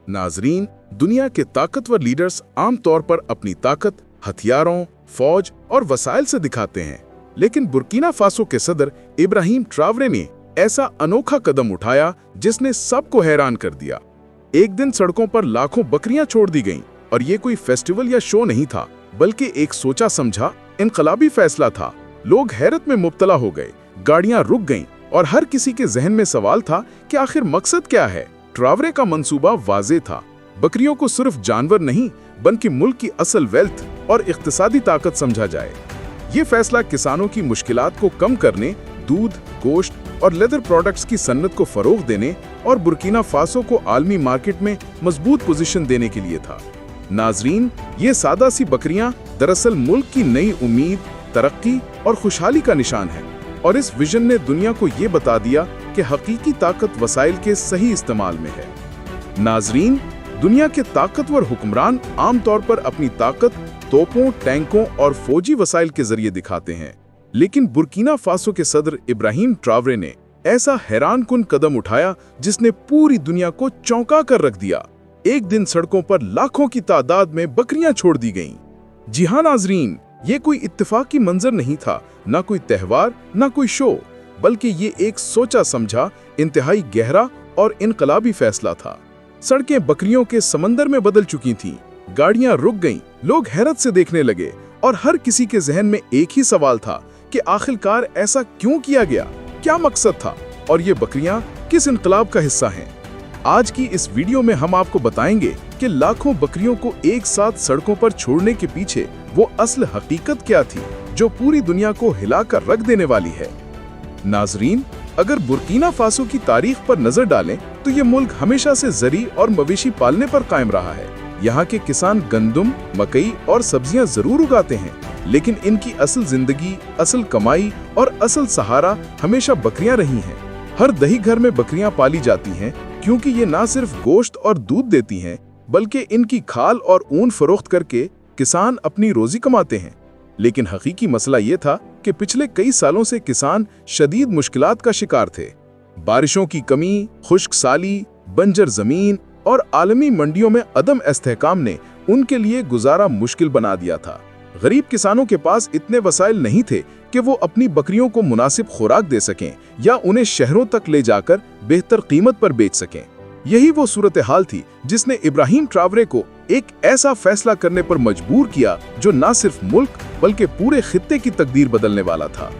नाजरीन, दुनिया के ताकतवर लीडर्स आमतौर पर अपनी ताकत हथियारों, फौज और वसाइल से दिखाते हैं, लेकिन बुर्किना फासो के सदर इब्राहिम ट्रावरे ने ऐसा अनोखा कदम उठाया जिसने सबको हैरान कर दिया। एक दिन सड़कों पर लाखों बकरियां छोड़ दी गईं और ये कोई फेस्टिवल या शो नहीं था, बल्कि एक सोचा समझा इनकलाबी फैसला था। लोग हैरत में मुब्तला हो गए, गाड़ियां रुक गईं और हर किसी के जहन में सवाल था कि आखिर मकसद क्या है। ट्रावरे का मंसूबा वाज़ेह था, बकरियों को सिर्फ जानवर नहीं बल्कि मुल्क की असल वेल्थ और इक्तिसादी ताकत समझा जाए। ये फैसला किसानों की मुश्किलात को कम करने, दूध, गोश्त और लेदर प्रोडक्ट्स की सन्नत को फरोग देने और बुर्किना फासो को आलमी मार्केट में मजबूत पोजीशन देने के लिए था। नाजरीन, ये सादा सी बकरियां दरअसल मुल्क की नई उम्मीद, तरक्की और खुशहाली का निशान है, और इस विजन ने दुनिया को ये बता दिया कि हकीकी ताकत वसाइल के सही इस्तेमाल में है। नाजरीन, दुनिया के ताकतवर हुक्मरान आमतौर पर अपनी ताकत तोपों, टैंकों और फौजी वसाइल के जरिए दिखाते हैं, लेकिन बुर्किना फासो के सदर इब्राहिम ट्रावरे ने ऐसा हैरानकुन कदम उठाया जिसने पूरी दुनिया को चौंका कर रख दिया। एक दिन सड़कों पर लाखों की तादाद में बकरियां छोड़ दी गईं। जी हाँ नाजरीन, ये कोई इत्तेफाकी मंजर नहीं था, ना कोई त्योहार, ना कोई शो, बल्कि ये एक सोचा समझा, इंतहाई गहरा और इनकलाबी फैसला था। सड़कें बकरियों के समंदर में बदल चुकी थीं, गाड़ियां रुक गईं, लोग हैरत से देखने लगे और हर किसी के जहन में एक ही सवाल था कि आखिरकार ऐसा क्यों किया गया, क्या मकसद था और ये बकरियां किस इनकलाब का हिस्सा हैं। आज की इस वीडियो में हम आपको बताएंगे कि लाखों बकरियों को एक साथ सड़कों पर छोड़ने के पीछे वो असल हकीकत क्या थी जो पूरी दुनिया को हिलाकर रख देने वाली है। नाजरीन, अगर बुर्किना फासो की तारीख पर नजर डालें तो ये मुल्क हमेशा से जरी और मवेशी पालने पर कायम रहा है। यहाँ के किसान गंदम, मकई और सब्जियां जरूर उगाते हैं, लेकिन इनकी असल जिंदगी, असल कमाई और असल सहारा हमेशा बकरियां रही हैं। हर दही घर में बकरियां पाली जाती हैं क्योंकि ये ना सिर्फ गोश्त और दूध देती हैं, बल्कि इनकी खाल और ऊन फरोख्त करके किसान अपनी रोजी कमाते हैं। लेकिन हकीकी मसला ये था कि पिछले कई सालों से किसान शदीद मुश्किलात का शिकार थे। बारिशों की कमी, खुश्क साली, बंजर जमीन और आलमी मंडियों में अदम इस्तेहकाम ने उनके लिए गुजारा मुश्किल बना दिया था। गरीब किसानों के पास इतने वसाइल नहीं थे कि वो अपनी बकरियों को मुनासिब खुराक दे सकें या उन्हें शहरों तक ले जाकर बेहतर कीमत पर बेच सकें। यही वो सूरत हाल थी जिसने इब्राहिम ट्रावरे को एक ऐसा फैसला करने पर मजबूर किया जो न सिर्फ मुल्क बल्कि पूरे खित्ते की तकदीर बदलने वाला था।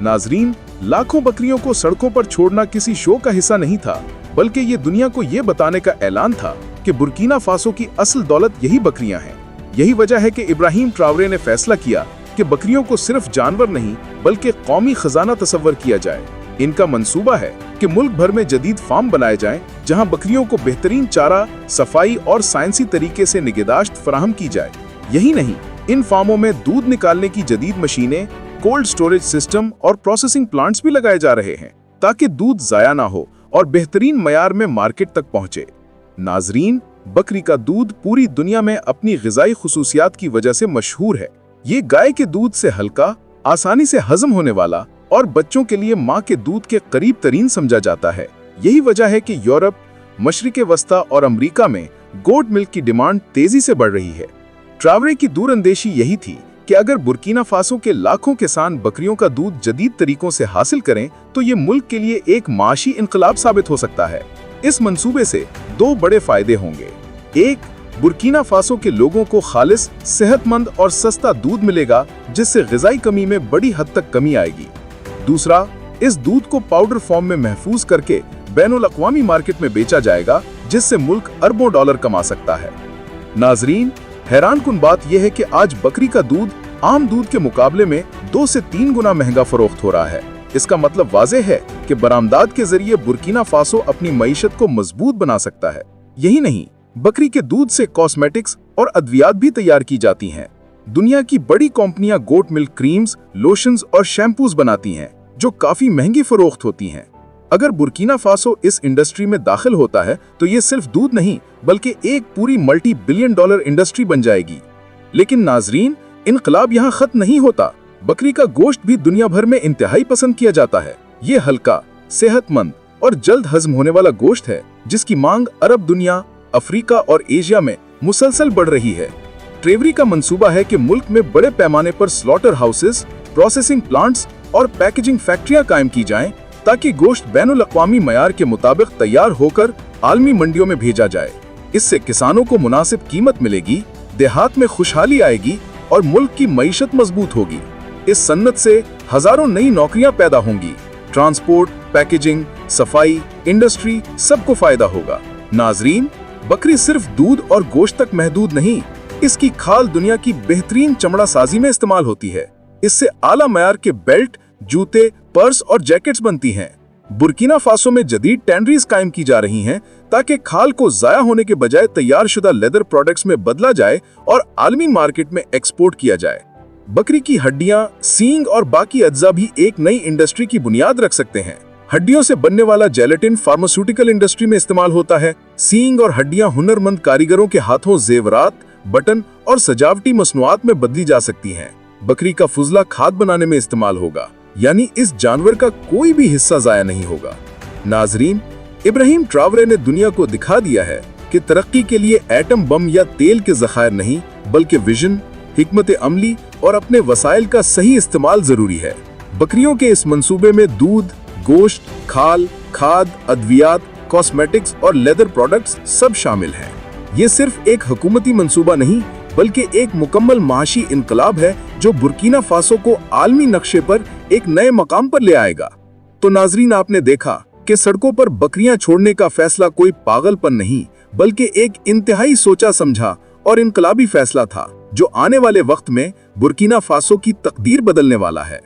नाजरीन, लाखों बकरियों को सड़कों पर छोड़ना किसी शो का हिस्सा नहीं था, बल्कि ये दुनिया को ये बताने का ऐलान था कि बुर्किना फासो की असल दौलत यही बकरियां हैं। यही वजह है कि इब्राहिम ट्रावरे ने फैसला किया कि बकरियों को सिर्फ जानवर नहीं बल्कि कौमी खजाना तस्वर किया जाए। इनका मंसूबा है कि मुल्क भर में जदीद फार्म बनाए जाएं, जहां बकरियों को बेहतरीन चारा, सफाई और साइंसी तरीके से निगहदाश्त फराहम की जाए। यही नहीं, इन फार्मों में दूध निकालने की जदीद मशीनें, कोल्ड स्टोरेज सिस्टम और प्रोसेसिंग प्लांट्स भी लगाए जा रहे हैं ताकि दूध ज़ाया ना हो और बेहतरीन मयार में मार्केट तक पहुंचे। नाजरीन, बकरी का दूध पूरी दुनिया में अपनी ग़िज़ाई खुसूसियात की वजह से मशहूर है। ये गाय के दूध से हल्का, आसानी से हजम होने वाला और बच्चों के लिए माँ के दूध के करीब तरीन समझा जाता है। यही वजह है कि यूरोप, मशरिक़ वस्ता और अमरीका में गोट मिल्क की डिमांड तेजी से बढ़ रही है। ट्रावरे की दूरअंदेशी यही थी कि अगर बुर्किना फासो के लाखों किसान बकरियों का दूध जदीद तरीकों से हासिल करें तो ये मुल्क के लिए एक माशी इनकलाब साबित हो सकता है। इस मंसूबे से दो बड़े फायदे होंगे। एक, बुर्किना फासो के लोगों को खालिस, सेहतमंद और सस्ता दूध मिलेगा जिससे ग़िज़ाई कमी में बड़ी हद तक कमी आएगी। दूसरा, इस दूध को पाउडर फॉर्म में महफूज करके बैनुल अक़वामी मार्केट में बेचा जाएगा जिससे मुल्क अरबों डॉलर कमा सकता है। नाजरीन, हैरानकुन बात यह है कि आज बकरी का दूध आम दूध के मुकाबले में 2 से 3 गुना महंगा फरोख्त हो रहा है। इसका मतलब वाज़ेह है कि बरामदात के जरिए बुर्किना फासो अपनी मईशत को मजबूत बना सकता है। यही नहीं, बकरी के दूध से कॉस्मेटिक्स और अद्वियात भी तैयार की जाती हैं। दुनिया की बड़ी कंपनियां गोट मिल्क क्रीम्स, लोशंस और शैम्पूज बनाती हैं जो काफी महंगी फरोख्त होती हैं। अगर बुर्किना फासो इस इंडस्ट्री में दाखिल होता है तो ये सिर्फ दूध नहीं बल्कि एक पूरी मल्टी बिलियन डॉलर इंडस्ट्री बन जाएगी। लेकिन नाजरीन, इनकलाब यहाँ खत्म नहीं होता। बकरी का गोश्त भी दुनिया भर में इंतहाई पसंद किया जाता है। ये हल्का, सेहतमंद और जल्द हजम होने वाला गोश्त है जिसकी मांग अरब दुनिया, अफ्रीका और एशिया में मुसलसल बढ़ रही है। ट्रेवरी का मंसूबा है कि मुल्क में बड़े पैमाने पर स्लॉटर हाउसेस, प्रोसेसिंग प्लांट्स और पैकेजिंग फैक्ट्रियां कायम की जाएं, ताकि गोश्त बैनुल अक़वामी मयार के मुताबिक तैयार होकर आलमी मंडियों में भेजा जाए। इससे किसानों को मुनासिब कीमत मिलेगी, देहात में खुशहाली आएगी और मुल्क की मईशत मजबूत होगी। इस सन्नत से हजारों नई नौकरियां पैदा होंगी। ट्रांसपोर्ट, पैकेजिंग, सफाई, इंडस्ट्री सबको फायदा होगा। नाजरीन, बकरी सिर्फ दूध और गोश्त तक महदूद नहीं, इसकी खाल दुनिया की बेहतरीन चमड़ा साजी में इस्तेमाल होती है। इससे आला मयार के बेल्ट, जूते, पर्स और जैकेट्स बनती हैं। बुर्किना फासो में जदीद टैनरीज कायम की जा रही हैं, ताकि खाल को जाया होने के बजाय तैयार शुदा लेदर प्रोडक्ट्स में बदला जाए और आलमी मार्केट में एक्सपोर्ट किया जाए। बकरी की हड्डियां, सींग और बाकी अज्जा भी एक नई इंडस्ट्री की बुनियाद रख सकते हैं। हड्डियों से बनने वाला जेलेटिन फार्मास्यूटिकल इंडस्ट्री में इस्तेमाल होता है। सींग और हड्डियां हुनरमंद कारीगरों के हाथों जेवरात, बटन और सजावटी मसनूआत में बदली जा सकती हैं। बकरी का फुजला खाद बनाने में इस्तेमाल होगा, यानी इस जानवर का कोई भी हिस्सा जाया नहीं होगा। नाजरीन, इब्राहिम ट्रावरे ने दुनिया को दिखा दिया है कि तरक्की के लिए एटम बम या तेल के ज़खायर नहीं, बल्कि विजन, हिकमत अमली और अपने वसाइल का सही इस्तेमाल जरूरी है। बकरियों के इस मंसूबे में दूध, गोश्त, खाल, खाद, अद्वियात, कॉस्मेटिक्स और लेदर प्रोडक्ट्स सब शामिल हैं। ये सिर्फ एक हुकूमती मंसूबा नहीं, बल्कि एक मुकम्मल माशी इनकलाब है जो बुर्किना फासो को आलमी नक्शे पर एक नए मकाम पर ले आएगा। तो नाजरीन, आपने देखा कि सड़कों पर बकरियां छोड़ने का फैसला कोई पागलपन नहीं, बल्कि एक इंतहाई सोचा समझा और इनकलाबी फैसला था, जो आने वाले वक्त में बुर्किना फासो की तकदीर बदलने वाला है।